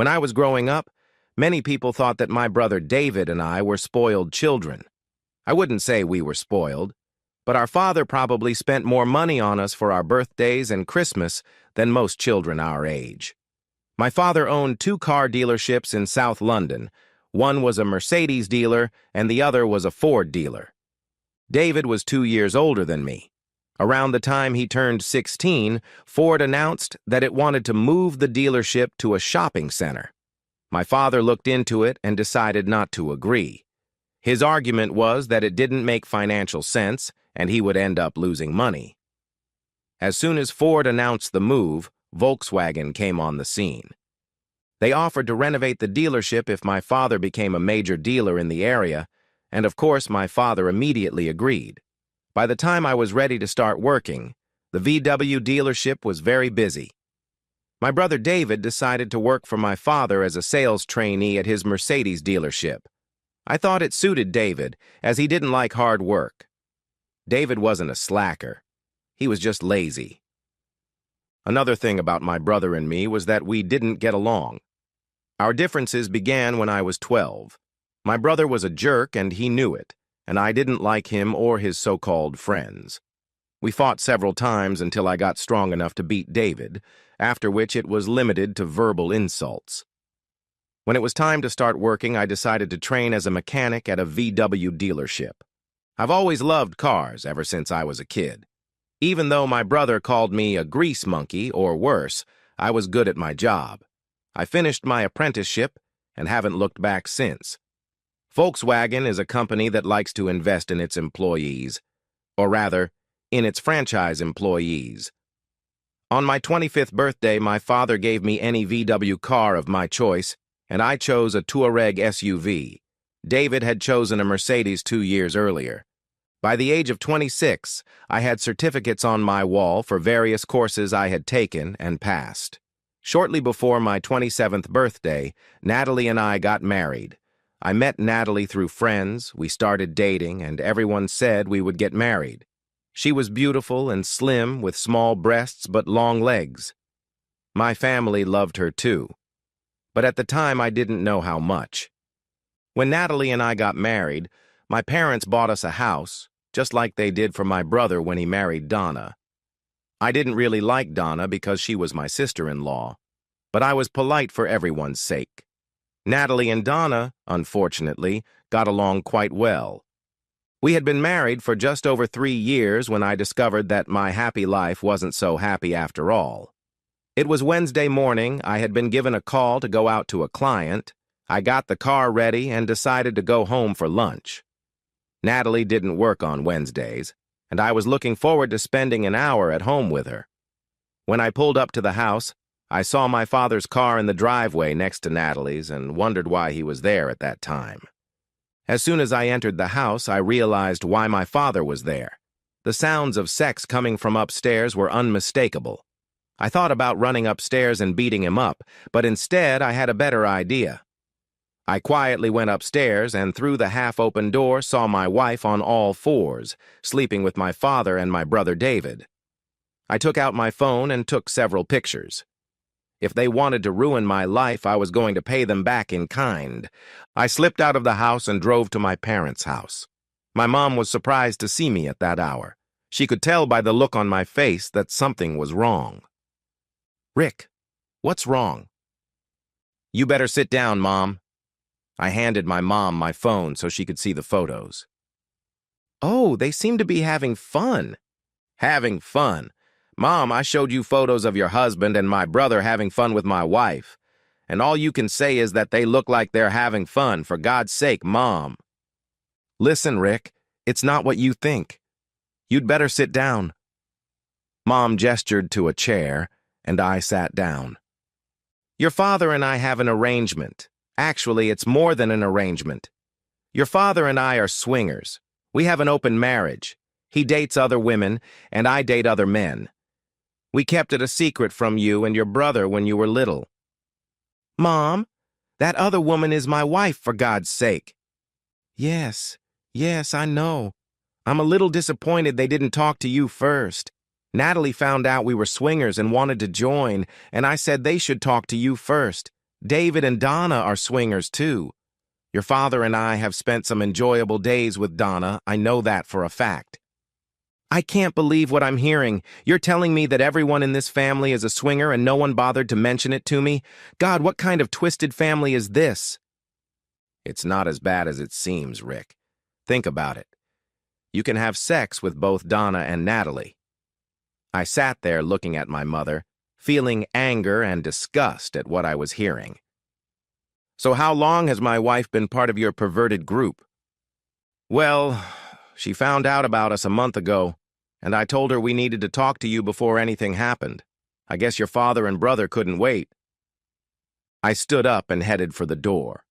When I was growing up, many people thought that my brother David and I were spoiled children. I wouldn't say we were spoiled, but our father probably spent more money on us for our birthdays and Christmas than most children our age. My father owned 2 car dealerships in South London. One was a Mercedes dealer and the other was a Ford dealer. David was 2 years older than me. Around the time he turned 16, Ford announced that it wanted to move the dealership to a shopping center. My father looked into it and decided not to agree. His argument was that it didn't make financial sense and he would end up losing money. As soon as Ford announced the move, Volkswagen came on the scene. They offered to renovate the dealership if my father became a major dealer in the area, and of course my father immediately agreed. By the time I was ready to start working, the VW dealership was very busy. My brother David decided to work for my father as a sales trainee at his Mercedes dealership. I thought it suited David, as he didn't like hard work. David wasn't a slacker. He was just lazy. Another thing about my brother and me was that we didn't get along. Our differences began when I was 12. My brother was a jerk and he knew it, and I didn't like him or his so-called friends. We fought several times until I got strong enough to beat David, after which it was limited to verbal insults. When it was time to start working, I decided to train as a mechanic at a VW dealership. I've always loved cars ever since I was a kid. Even though my brother called me a grease monkey, or worse, I was good at my job. I finished my apprenticeship and haven't looked back since. Volkswagen is a company that likes to invest in its employees, or rather, in its franchise employees. On my 25th birthday, my father gave me any VW car of my choice, and I chose a Touareg SUV. David had chosen a Mercedes 2 years earlier. By the age of 26, I had certificates on my wall for various courses I had taken and passed. Shortly before my 27th birthday, Natalie and I got married. I met Natalie through friends, we started dating, and everyone said we would get married. She was beautiful and slim with small breasts but long legs. My family loved her too. But at the time I didn't know how much. When Natalie and I got married, my parents bought us a house, just like they did for my brother when he married Donna. I didn't really like Donna because she was my sister-in-law, but I was polite for everyone's sake. Natalie and Donna, unfortunately, got along quite well. We had been married for just over 3 years when I discovered that my happy life wasn't so happy after all. It was Wednesday morning. I had been given a call to go out to a client. I got the car ready and decided to go home for lunch. Natalie didn't work on Wednesdays, and I was looking forward to spending an hour at home with her. When I pulled up to the house, I saw my father's car in the driveway next to Natalie's and wondered why he was there at that time. As soon as I entered the house, I realized why my father was there. The sounds of sex coming from upstairs were unmistakable. I thought about running upstairs and beating him up, but instead I had a better idea. I quietly went upstairs and through the half-open door saw my wife on all fours, sleeping with my father and my brother David. I took out my phone and took several pictures. If they wanted to ruin my life, I was going to pay them back in kind. I slipped out of the house and drove to my parents' house. My mom was surprised to see me at that hour. She could tell by the look on my face that something was wrong. "Rick, what's wrong?" "You better sit down, Mom." I handed my mom my phone so she could see the photos. "Oh, they seem to be having fun." "Having fun? Mom, I showed you photos of your husband and my brother having fun with my wife. And all you can say is that they look like they're having fun, for God's sake, Mom." "Listen, Rick, it's not what you think. You'd better sit down." Mom gestured to a chair, and I sat down. "Your father and I have an arrangement. Actually, it's more than an arrangement. Your father and I are swingers. We have an open marriage. He dates other women, and I date other men. We kept it a secret from you and your brother when you were little." "Mom, that other woman is my wife, for God's sake." Yes, I know. I'm a little disappointed they didn't talk to you first. Natalie found out we were swingers and wanted to join, and I said they should talk to you first. David and Donna are swingers too. Your father and I have spent some enjoyable days with Donna. I know that for a fact. I can't believe what I'm hearing. You're telling me that everyone in this family is a swinger and no one bothered to mention it to me? God, what kind of twisted family is this? It's not as bad as it seems, Rick. Think about it. You can have sex with both Donna and Natalie. I sat there looking at my mother, feeling anger and disgust at what I was hearing. So how long has my wife been part of your perverted group? Well, she found out about us a month ago, and I told her we needed to talk to you before anything happened. I guess your father and brother couldn't wait. I stood up and headed for the door.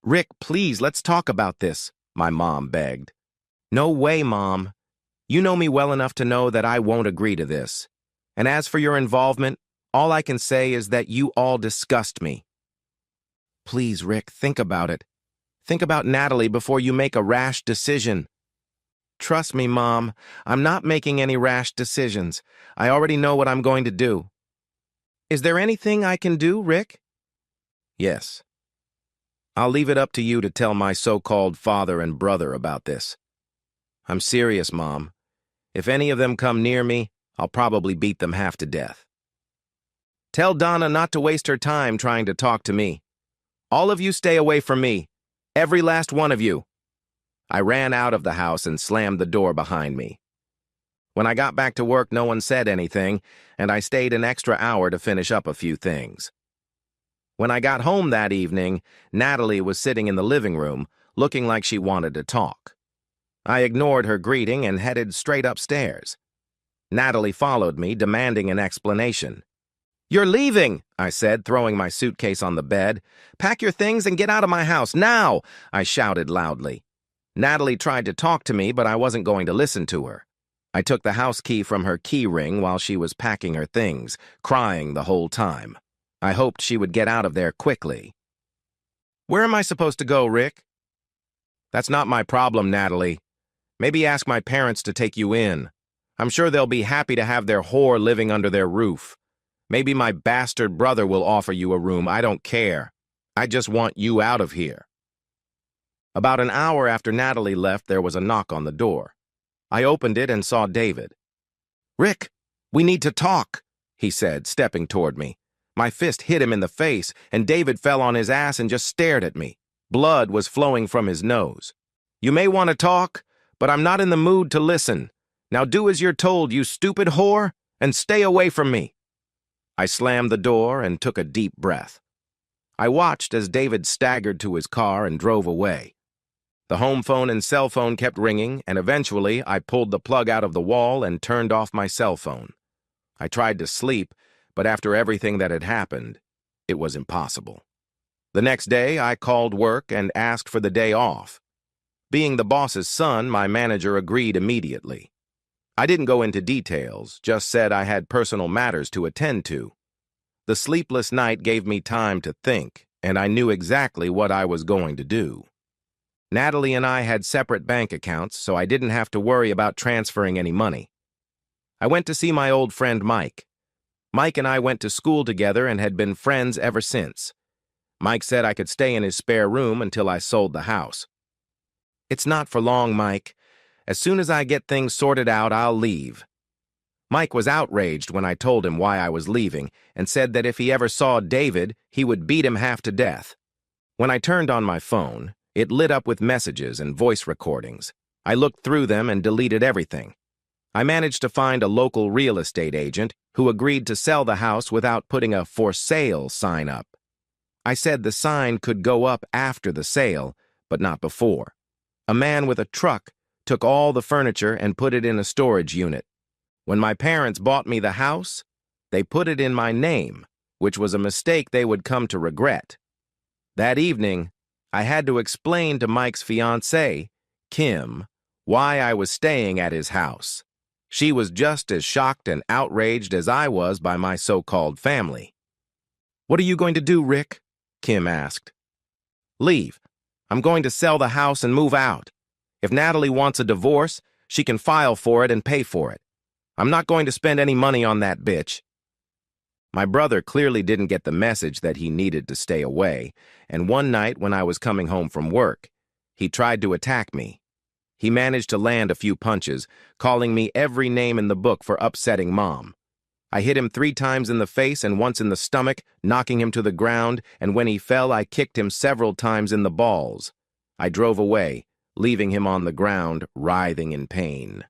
Rick, please, let's talk about this, my mom begged. No way, Mom. You know me well enough to know that I won't agree to this. And as for your involvement, all I can say is that you all disgust me. Please, Rick, think about it. Think about Natalie before you make a rash decision. Trust me, Mom, I'm not making any rash decisions. I already know what I'm going to do. Is there anything I can do, Rick? Yes. I'll leave it up to you to tell my so-called father and brother about this. I'm serious, Mom. If any of them come near me, I'll probably beat them half to death. Tell Donna not to waste her time trying to talk to me. All of you stay away from me. Every last one of you. I ran out of the house and slammed the door behind me. When I got back to work, no one said anything, and I stayed an extra hour to finish up a few things. When I got home that evening, Natalie was sitting in the living room, looking like she wanted to talk. I ignored her greeting and headed straight upstairs. Natalie followed me, demanding an explanation. You're leaving, I said, throwing my suitcase on the bed. Pack your things and get out of my house, now, I shouted loudly. Natalie tried to talk to me, but I wasn't going to listen to her. I took the house key from her key ring while she was packing her things, crying the whole time. I hoped she would get out of there quickly. Where am I supposed to go, Rick? That's not my problem, Natalie. Maybe ask my parents to take you in. I'm sure they'll be happy to have their whore living under their roof. Maybe my bastard brother will offer you a room. I don't care. I just want you out of here. About an hour after Natalie left, there was a knock on the door. I opened it and saw David. Rick, we need to talk, he said, stepping toward me. My fist hit him in the face, and David fell on his ass and just stared at me. Blood was flowing from his nose. You may want to talk, but I'm not in the mood to listen. Now do as you're told, you stupid whore, and stay away from me. I slammed the door and took a deep breath. I watched as David staggered to his car and drove away. The home phone and cell phone kept ringing, and eventually I pulled the plug out of the wall and turned off my cell phone. I tried to sleep, but after everything that had happened, it was impossible. The next day, I called work and asked for the day off. Being the boss's son, my manager agreed immediately. I didn't go into details, just said I had personal matters to attend to. The sleepless night gave me time to think, and I knew exactly what I was going to do. Natalie and I had separate bank accounts, so I didn't have to worry about transferring any money. I went to see my old friend Mike. Mike and I went to school together and had been friends ever since. Mike said I could stay in his spare room until I sold the house. It's not for long, Mike. As soon as I get things sorted out, I'll leave. Mike was outraged when I told him why I was leaving and said that if he ever saw David, he would beat him half to death. When I turned on my phone, it lit up with messages and voice recordings. I looked through them and deleted everything. I managed to find a local real estate agent who agreed to sell the house without putting a for sale sign up. I said the sign could go up after the sale, but not before. A man with a truck took all the furniture and put it in a storage unit. When my parents bought me the house, they put it in my name, which was a mistake they would come to regret. That evening, I had to explain to Mike's fiancée, Kim, why I was staying at his house. She was just as shocked and outraged as I was by my so-called family. What are you going to do, Rick? Kim asked. Leave. I'm going to sell the house and move out. If Natalie wants a divorce, she can file for it and pay for it. I'm not going to spend any money on that bitch. My brother clearly didn't get the message that he needed to stay away, and one night when I was coming home from work, he tried to attack me. He managed to land a few punches, calling me every name in the book for upsetting Mom. I hit him 3 times in the face and once in the stomach, knocking him to the ground, and when he fell, I kicked him several times in the balls. I drove away, leaving him on the ground, writhing in pain.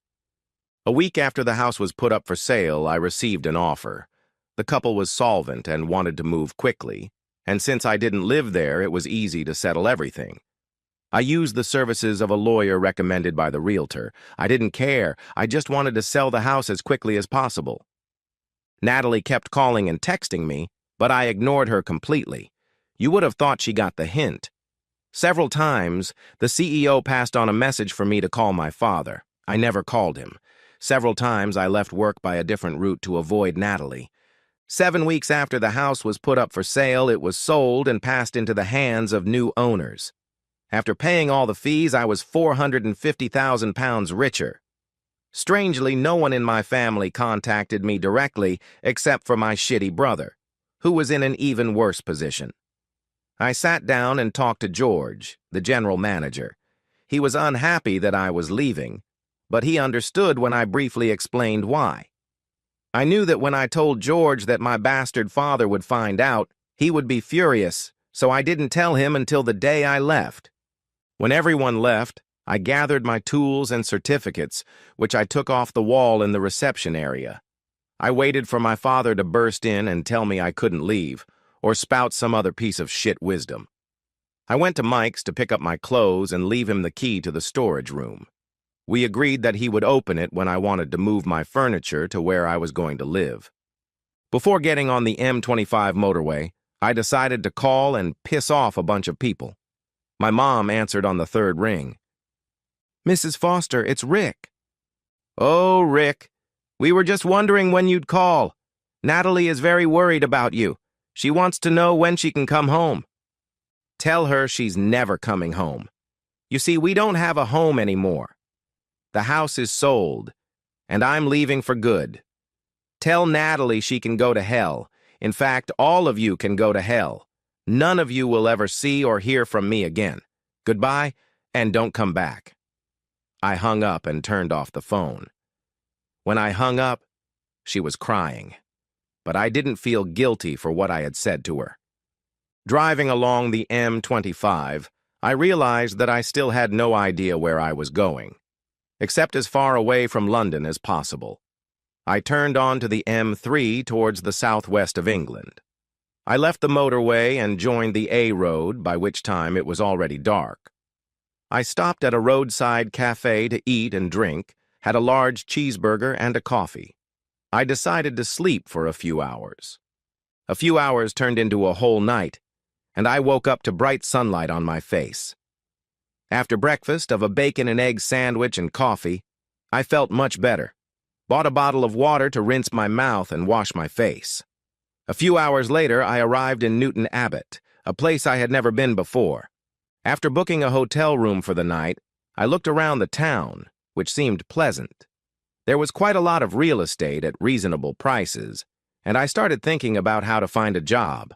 A week after the house was put up for sale, I received an offer. The couple was solvent and wanted to move quickly, and since I didn't live there, it was easy to settle everything. I used the services of a lawyer recommended by the realtor. I didn't care. I just wanted to sell the house as quickly as possible. Natalie kept calling and texting me, but I ignored her completely. You would have thought she got the hint. Several times, the CEO passed on a message for me to call my father. I never called him. Several times, I left work by a different route to avoid Natalie. 7 weeks after the house was put up for sale, it was sold and passed into the hands of new owners. After paying all the fees, I was £450,000 richer. Strangely, no one in my family contacted me directly except for my shitty brother, who was in an even worse position. I sat down and talked to George, the general manager. He was unhappy that I was leaving, but he understood when I briefly explained why. I knew that when I told George that my bastard father would find out, he would be furious, so I didn't tell him until the day I left. When everyone left, I gathered my tools and certificates, which I took off the wall in the reception area. I waited for my father to burst in and tell me I couldn't leave, or spout some other piece of shit wisdom. I went to Mike's to pick up my clothes and leave him the key to the storage room. We agreed that he would open it when I wanted to move my furniture to where I was going to live. Before getting on the M25 motorway, I decided to call and piss off a bunch of people. My mom answered on the 3rd ring. "Mrs. Foster, it's Rick." "Oh, Rick. We were just wondering when you'd call. Natalie is very worried about you. She wants to know when she can come home." "Tell her she's never coming home. You see, we don't have a home anymore. The house is sold, and I'm leaving for good. Tell Natalie she can go to hell. In fact, all of you can go to hell. None of you will ever see or hear from me again. Goodbye, and don't come back." I hung up and turned off the phone. When I hung up, she was crying, but I didn't feel guilty for what I had said to her. Driving along the M25, I realized that I still had no idea where I was going, except as far away from London as possible. I turned onto the M3 towards the southwest of England. I left the motorway and joined the A road, by which time it was already dark. I stopped at a roadside cafe to eat and drink, had a large cheeseburger and a coffee. I decided to sleep for a few hours. A few hours turned into a whole night, and I woke up to bright sunlight on my face. After breakfast of a bacon and egg sandwich and coffee, I felt much better. Bought a bottle of water to rinse my mouth and wash my face. A few hours later, I arrived in Newton Abbot, a place I had never been before. After booking a hotel room for the night, I looked around the town, which seemed pleasant. There was quite a lot of real estate at reasonable prices, and I started thinking about how to find a job.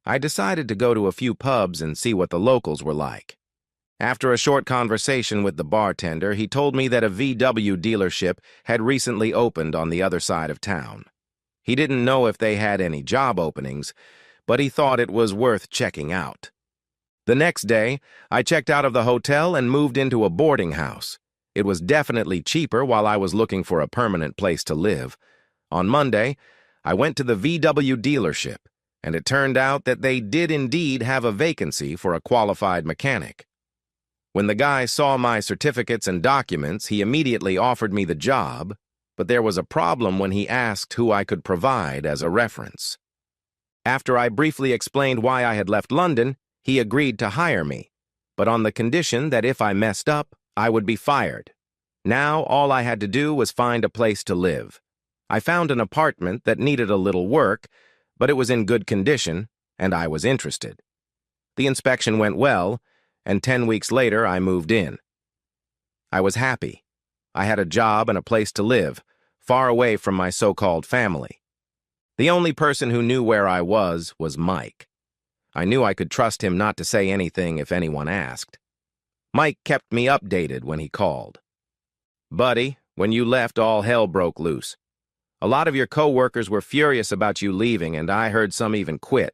I decided to go to a few pubs and see what the locals were like. After a short conversation with the bartender, he told me that a VW dealership had recently opened on the other side of town. He didn't know if they had any job openings, but he thought it was worth checking out. The next day, I checked out of the hotel and moved into a boarding house. It was definitely cheaper while I was looking for a permanent place to live. On Monday, I went to the VW dealership, and it turned out that they did indeed have a vacancy for a qualified mechanic. When the guy saw my certificates and documents, he immediately offered me the job, but there was a problem when he asked who I could provide as a reference. After I briefly explained why I had left London, he agreed to hire me, but on the condition that if I messed up, I would be fired. Now all I had to do was find a place to live. I found an apartment that needed a little work, but it was in good condition, and I was interested. The inspection went well, and 10 weeks later I moved in. I was happy. I had a job and a place to live, far away from my so-called family. The only person who knew where I was Mike. I knew I could trust him not to say anything if anyone asked. Mike kept me updated when he called. "Buddy, when you left, all hell broke loose. A lot of your coworkers were furious about you leaving, and I heard some even quit.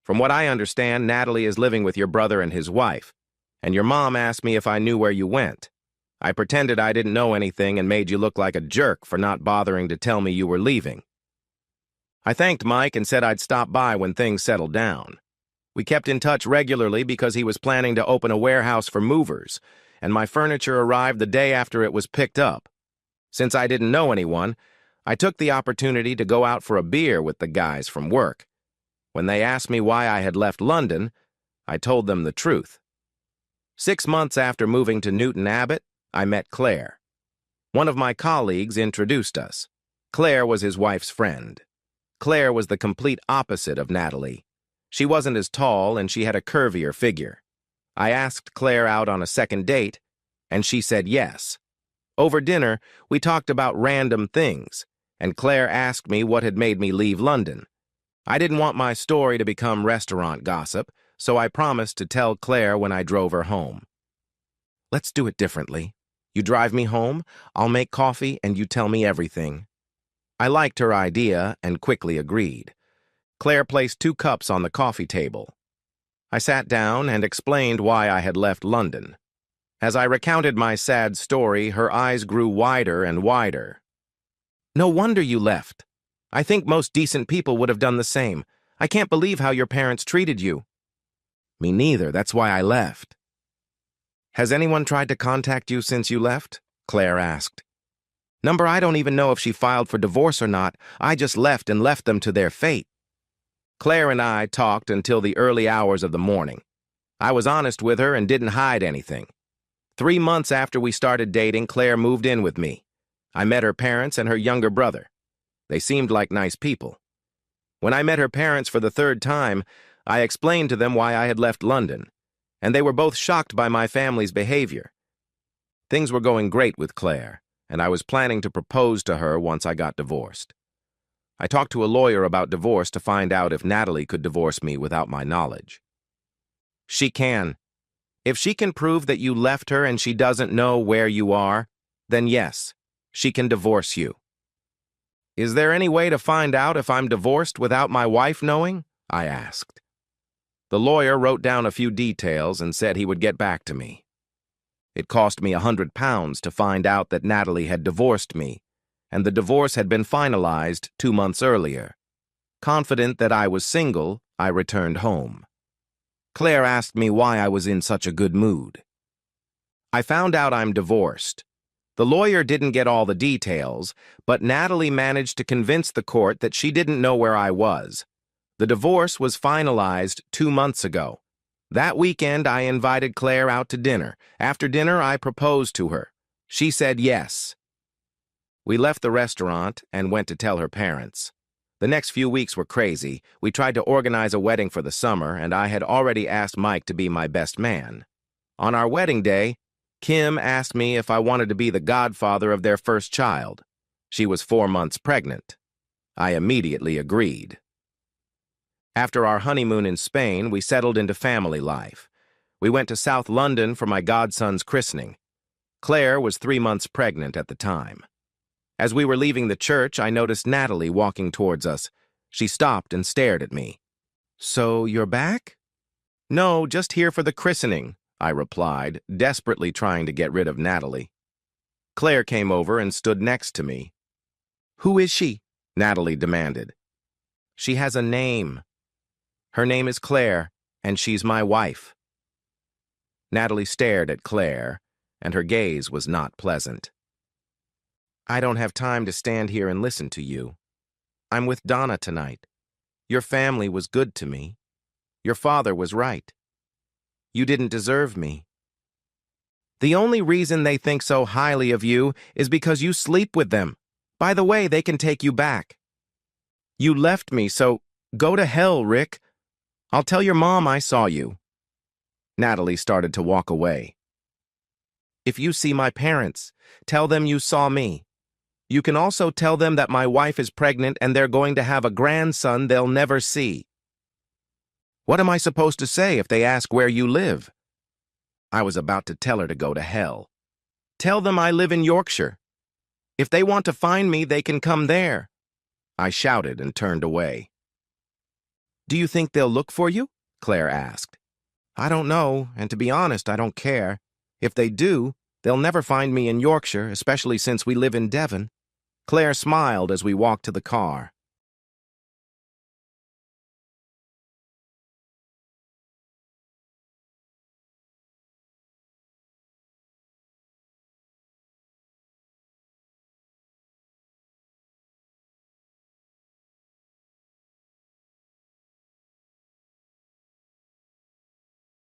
From what I understand, Natalie is living with your brother and his wife, and your mom asked me if I knew where you went. I pretended I didn't know anything and made you look like a jerk for not bothering to tell me you were leaving." I thanked Mike and said I'd stop by when things settled down. We kept in touch regularly because he was planning to open a warehouse for movers, and my furniture arrived the day after it was picked up. Since I didn't know anyone, I took the opportunity to go out for a beer with the guys from work. When they asked me why I had left London, I told them the truth. 6 months after moving to Newton Abbot, I met Claire. One of my colleagues introduced us. Claire was his wife's friend. Claire was the complete opposite of Natalie. She wasn't as tall and she had a curvier figure. I asked Claire out on a second date, and she said yes. Over dinner, we talked about random things, and Claire asked me what had made me leave London. I didn't want my story to become restaurant gossip, so I promised to tell Claire when I drove her home. "Let's do it differently. You drive me home, I'll make coffee, and you tell me everything." I liked her idea and quickly agreed. Claire placed 2 cups on the coffee table. I sat down and explained why I had left London. As I recounted my sad story, her eyes grew wider and wider. "No wonder you left. I think most decent people would have done the same. I can't believe how your parents treated you." "Me neither, that's why I left." "Has anyone tried to contact you since you left?" Claire asked. "Number, I don't even know if she filed for divorce or not. I just left and left them to their fate." Claire and I talked until the early hours of the morning. I was honest with her and didn't hide anything. 3 months after we started dating, Claire moved in with me. I met her parents and her younger brother. They seemed like nice people. When I met her parents for the 3rd time, I explained to them why I had left London, and they were both shocked by my family's behavior. Things were going great with Claire, and I was planning to propose to her once I got divorced. I talked to a lawyer about divorce to find out if Natalie could divorce me without my knowledge. "She can. If she can prove that you left her and she doesn't know where you are, then yes, she can divorce you." "Is there any way to find out if I'm divorced without my wife knowing?" I asked. The lawyer wrote down a few details and said he would get back to me. It cost me £100 to find out that Natalie had divorced me, and the divorce had been finalized 2 months earlier. Confident that I was single, I returned home. Claire asked me why I was in such a good mood. "I found out I'm divorced. The lawyer didn't get all the details, but Natalie managed to convince the court that she didn't know where I was. The divorce was finalized 2 months ago. That weekend, I invited Claire out to dinner. After dinner, I proposed to her. She said yes. We left the restaurant and went to tell her parents. The next few weeks were crazy. We tried to organize a wedding for the summer, and I had already asked Mike to be my best man. On our wedding day, Kim asked me if I wanted to be the godfather of their first child. She was 4 months pregnant. I immediately agreed. After our honeymoon in Spain, we settled into family life. We went to South London for my godson's christening. Claire was 3 months pregnant at the time. As we were leaving the church, I noticed Natalie walking towards us. She stopped and stared at me. "So you're back?" "No, just here for the christening," I replied, desperately trying to get rid of Natalie. Claire came over and stood next to me. "Who is she?" Natalie demanded. "She has a name. Her name is Claire, and she's my wife." Natalie stared at Claire, and her gaze was not pleasant. "I don't have time to stand here and listen to you. I'm with Donna tonight. Your family was good to me. Your father was right. You didn't deserve me. The only reason they think so highly of you is because you sleep with them. By the way, they can take you back. You left me, so go to hell, Rick. I'll tell your mom I saw you." Natalie started to walk away. "If you see my parents, tell them you saw me. You can also tell them that my wife is pregnant and they're going to have a grandson they'll never see. What am I supposed to say if they ask where you live? I was about to tell her to go to hell. Tell them I live in Yorkshire. If they want to find me, they can come there. I shouted and turned away. Do you think they'll look for you? Claire asked. I don't know, and to be honest, I don't care. If they do, they'll never find me in Yorkshire, especially since we live in Devon. Claire smiled as we walked to the car.